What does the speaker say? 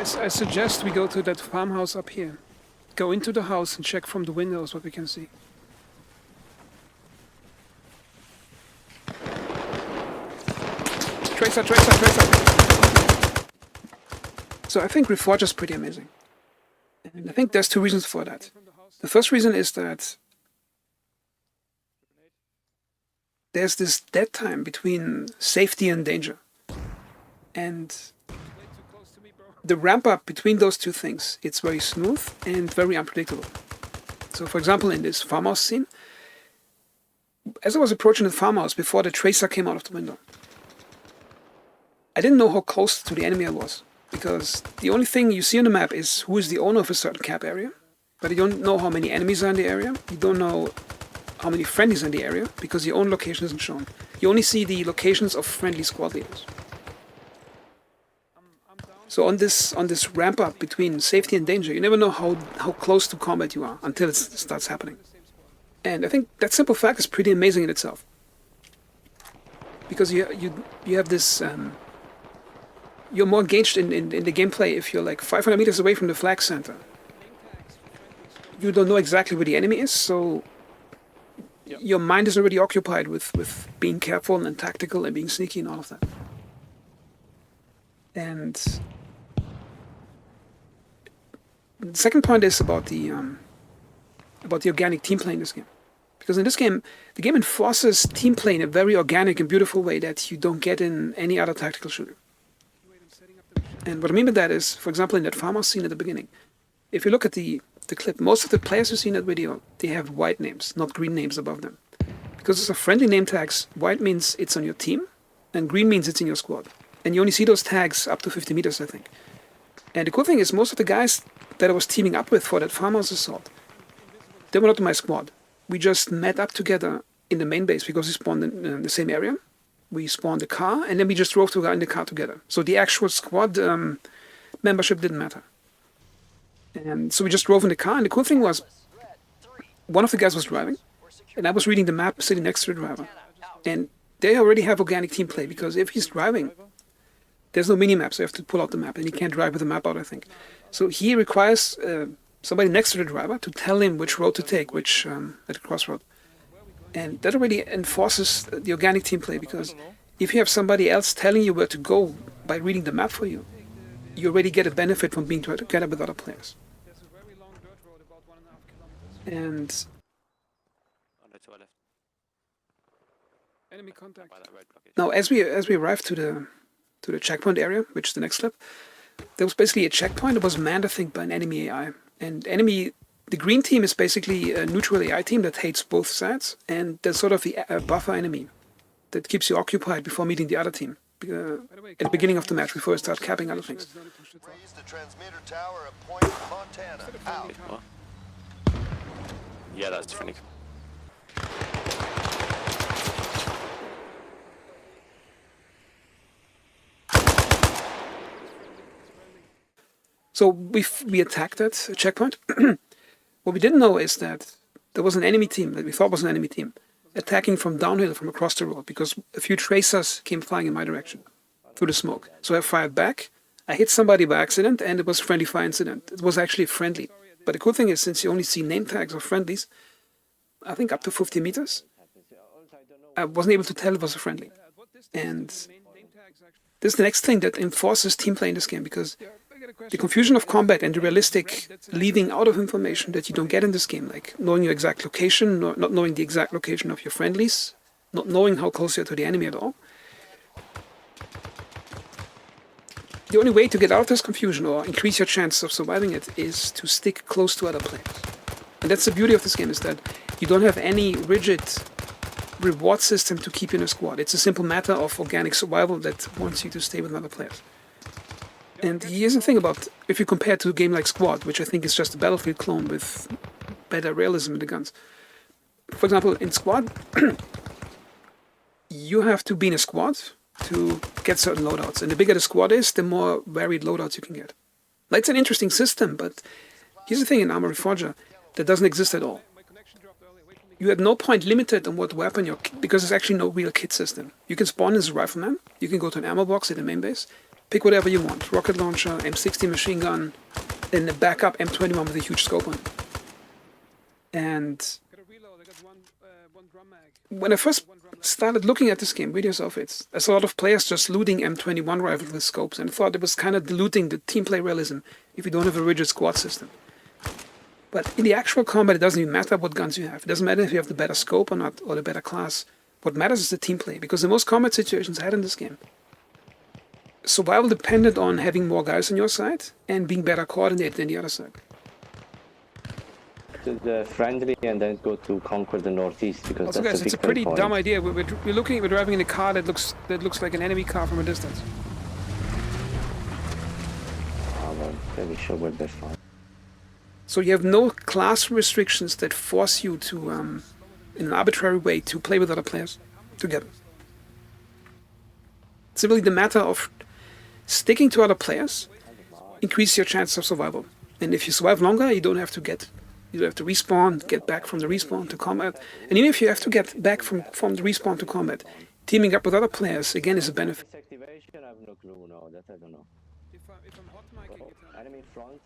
I suggest we go to that farmhouse up here. Go into the house and check from the windows what we can see. Tracer, tracer, tracer! So I think Reforger is pretty amazing. And I think there's two reasons for that. The first reason is that there's this dead time between safety and danger. And the ramp up between those two things, it's very smooth and very unpredictable. So for example, in this farmhouse scene, as I was approaching the farmhouse before the tracer came out of the window, I didn't know how close to the enemy I was, because the only thing you see on the map is who is the owner of a certain camp area, but you don't know how many enemies are in the area, you don't know how many friendlies are in the area, because your own location isn't shown. You only see the locations of friendly squad leaders. So on this ramp up between safety and danger, you never know how close to combat you are until it starts happening. And I think that simple fact is pretty amazing in itself. Because you have this... you're more engaged in the gameplay if you're like 500 meters away from the flag center. You don't know exactly where the enemy is, so your mind is already occupied with being careful and tactical and being sneaky and all of that. And the second point is about the organic team play in this game. Because in this game, the game enforces team play in a very organic and beautiful way that you don't get in any other tactical shooter. And what I mean by that is, for example, in that farmhouse scene at the beginning, if you look at the clip, most of the players you see in that video, they have white names, not green names above them. Because it's a friendly name tags, white means it's on your team, and green means it's in your squad. And you only see those tags up to 50 meters, I think. And the cool thing is, most of the guys that I was teaming up with for that farmhouse assault, they were not in my squad. We just met up together in the main base because we spawned in the same area. We spawned a car, and then we just drove in the car together. So the actual squad membership didn't matter. And so we just drove in the car, and the cool thing was, one of the guys was driving, and I was reading the map sitting next to the driver. And they already have organic team play, because if he's driving, there's no mini-map, so you have to pull out the map, and he can't drive with the map out, I think. So he requires somebody next to the driver to tell him which road to take, which at the crossroad. And that already enforces the organic team play, because if you have somebody else telling you where to go by reading the map for you, you already get a benefit from being together with other players. And enemy contact. Now, as we arrived to the checkpoint area, which is the next step, there was basically a checkpoint that was manned, I think, by an enemy AI. And the green team is basically a neutral AI team that hates both sides, and there's sort of the buffer enemy that keeps you occupied before meeting the other team at the beginning of the match, before you start capping other things. Raise the transmitter tower at Point Montana. Out. Yeah, that's funny. So we attacked that checkpoint. What we didn't know is that there was an enemy team that we thought was an enemy team attacking from downhill from across the road, because a few tracers came flying in my direction through the smoke. So I fired back. I hit somebody by accident, and it was a friendly fire incident. It was actually friendly. But the cool thing is, since you only see name tags of friendlies, I think up to 50 meters, I wasn't able to tell it was a friendly. And this is the next thing that enforces team play in this game, because the confusion of combat and the realistic leaving out of information that you don't get in this game, like knowing your exact location, not knowing the exact location of your friendlies, not knowing how close you are to the enemy at all. The only way to get out of this confusion or increase your chance of surviving it is to stick close to other players. And that's the beauty of this game, is that you don't have any rigid reward system to keep you in a squad. It's a simple matter of organic survival that wants you to stay with other players. And here's the thing about, if you compare to a game like Squad, which I think is just a Battlefield clone with better realism in the guns. For example, in Squad, you have to be in a squad to get certain loadouts. And the bigger the squad is, the more varied loadouts you can get. Now, it's an interesting system, but here's the thing in Arma Reforger that doesn't exist at all. You at no point limited on what weapon you're, because there's actually no real kit system. You can spawn as a rifleman, you can go to an ammo box at the main base, Pick whatever you want. Rocket launcher, M60 machine gun, and a backup M21 with a huge scope on it. And when I first started looking at this game, videos of it, I saw a lot of players just looting M21 rifles with scopes and thought it was kind of diluting the team play realism if you don't have a rigid squad system. But in the actual combat, it doesn't even matter what guns you have. It doesn't matter if you have the better scope or not, or the better class. What matters is the team play, because the most combat situations I had in this game, survival depended on having more guys on your side and being better coordinated than the other side. To the friendly and then go to conquer the northeast, because Also, that's guys, it's a victory pretty point. dumb idea. We're driving in a car that looks like an enemy car from a distance. Well, pretty sure we'll be fine. So you have no class restrictions that force you to, in an arbitrary way, to play with other players together. It's simply the matter of sticking to other players, increase your chance of survival. And if you survive longer, you don't have to respawn, get back from the respawn to combat. And even if you have to get back from the respawn to combat, teaming up with other players, again, is a benefit. Activation, I have no clue, no, that I don't know. If I'm hot micing it, Enemy front.